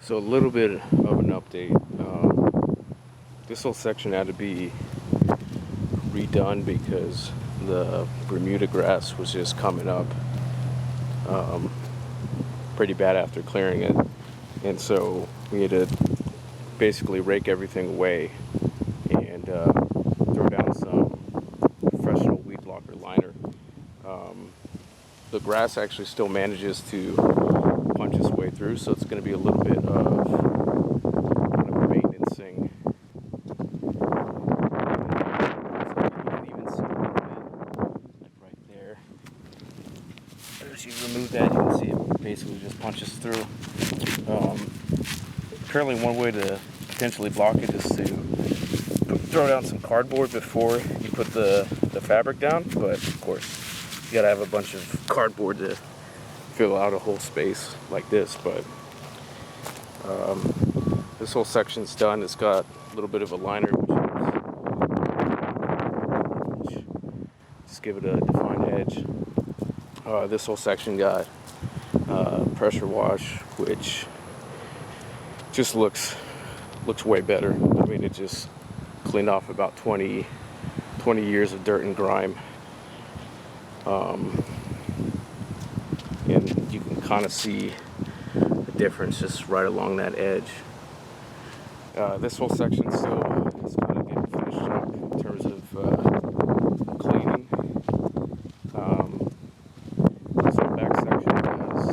So a little bit of an update. This whole section had to be redone because the Bermuda grass was just coming up pretty bad after clearing it. And so we had to basically rake everything away and throw down some professional weed blocker liner. The grass actually still manages to punch its way through, so it's going to be a little bit of kind of maintenancing. You can even see a little bit, like right there. As you remove that, you can see it basically just punches through. Currently, one way to potentially block it is to throw down some cardboard before you put the fabric down, but of course you gotta have a bunch of cardboard to fill out a whole space like this. But this whole section's done. It's got a little bit of a liner, which just give it a defined edge. This whole section got pressure wash, which just looks way better. I mean, it just cleaned off about 20 years of dirt and grime. And you can kind of see the difference just right along that edge. This whole section still is kind of getting finished up in terms of cleaning. This whole back section has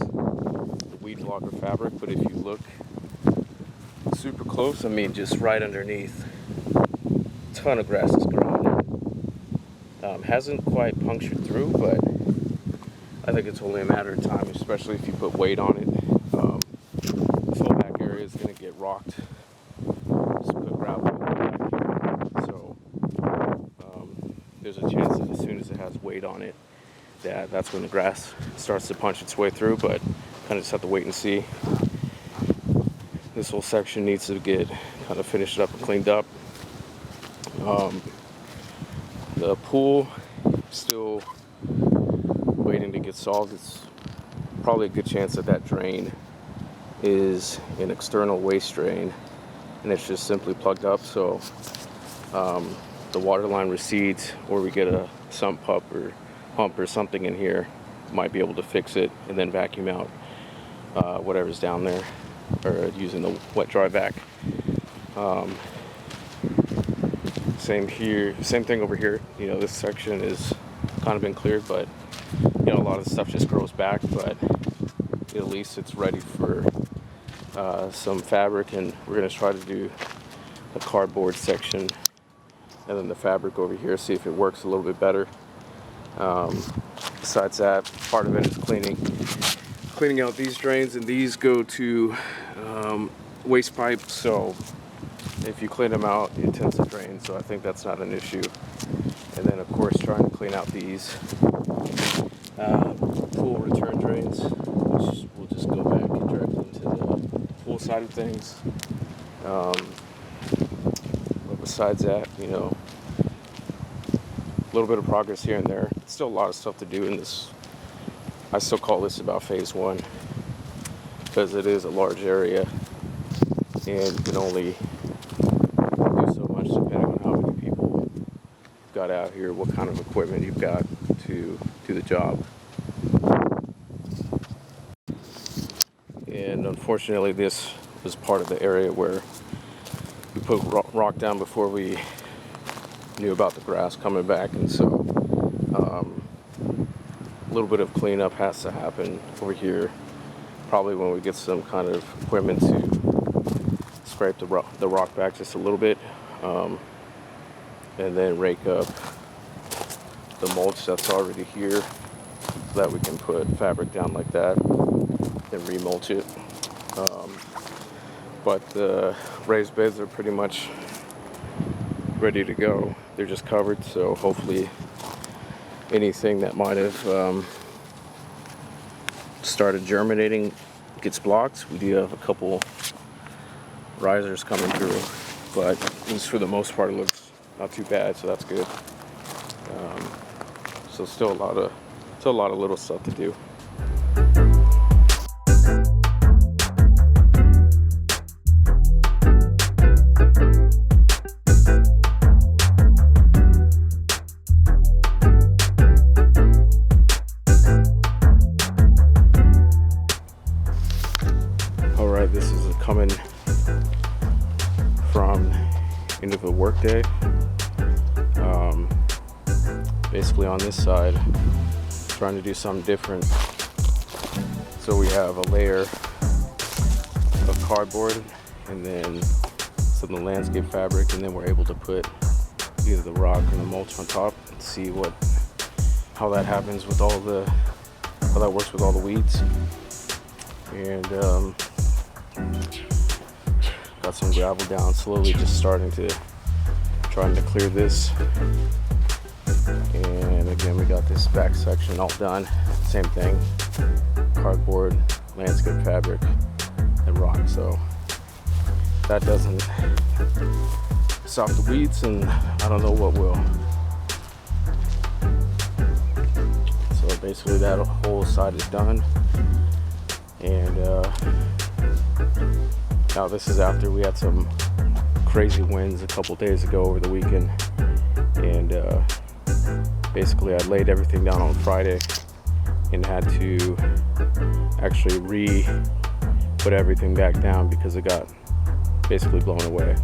the weed blocker fabric, but if you look super close, I mean just right underneath, a ton of grass is growing. Hasn't quite punctured through, but I think it's only a matter of time, especially if you put weight on it. This whole back area is going to get rocked. Just put gravel back here. So there's a chance that as soon as it has weight on it, that's when the grass starts to punch its way through, but kind of just have to wait and see. This whole section needs to get kind of finished up and cleaned up. The pool still waiting to get solved. It's probably a good chance that drain is an external waste drain and it's just simply plugged up, so the water line recedes, or we get a sump pump or something in here, might be able to fix it and then vacuum out whatever's down there, or using the wet dry vac. Same thing over here. You know, this section is kind of been cleared, but you know, a lot of the stuff just grows back, but at least it's ready for some fabric, and we're going to try to do the cardboard section and then the fabric over here, see if it works a little bit better. Besides that, part of it is cleaning out these drains, and these go to waste pipes, so if you clean them out, it tends to drain, so I think that's not an issue. And then of course trying to clean out these pool return drains, which will just go back directly into the pool side of things. But besides that, you know, a little bit of progress here and there. Still a lot of stuff to do in this. I still call this about phase one, because it is a large area and you can only do so much depending on how many people you've got out here, what kind of equipment you've got to do the job. And unfortunately, this was part of the area where we put rock down before we knew about the grass coming back, and so a little bit of cleanup has to happen over here, probably when we get some kind of equipment to scrape the rock back just a little bit, and then rake up the mulch that's already here so that we can put fabric down like that, then remulch it. But the raised beds are pretty much ready to go. They're just covered, so hopefully anything that might have started germinating gets blocked. We do have a couple risers coming through, but at least for the most part it looks not too bad, so that's good. So still a lot of little stuff to do. on this side, trying to do something different. So we have a layer of cardboard and then some of the landscape fabric, and then we're able to put either the rock or the mulch on top and see how that happens with how that works with all the weeds. And got some gravel down, slowly just trying to clear this. And again, we got this back section all done. Same thing, cardboard, landscape fabric, and rock. So that doesn't stop the weeds, and I don't know what will. So basically that whole side is done. And now this is after we had some crazy winds a couple days ago over the weekend. And basically I laid everything down on Friday and had to actually put everything back down because it got basically blown away.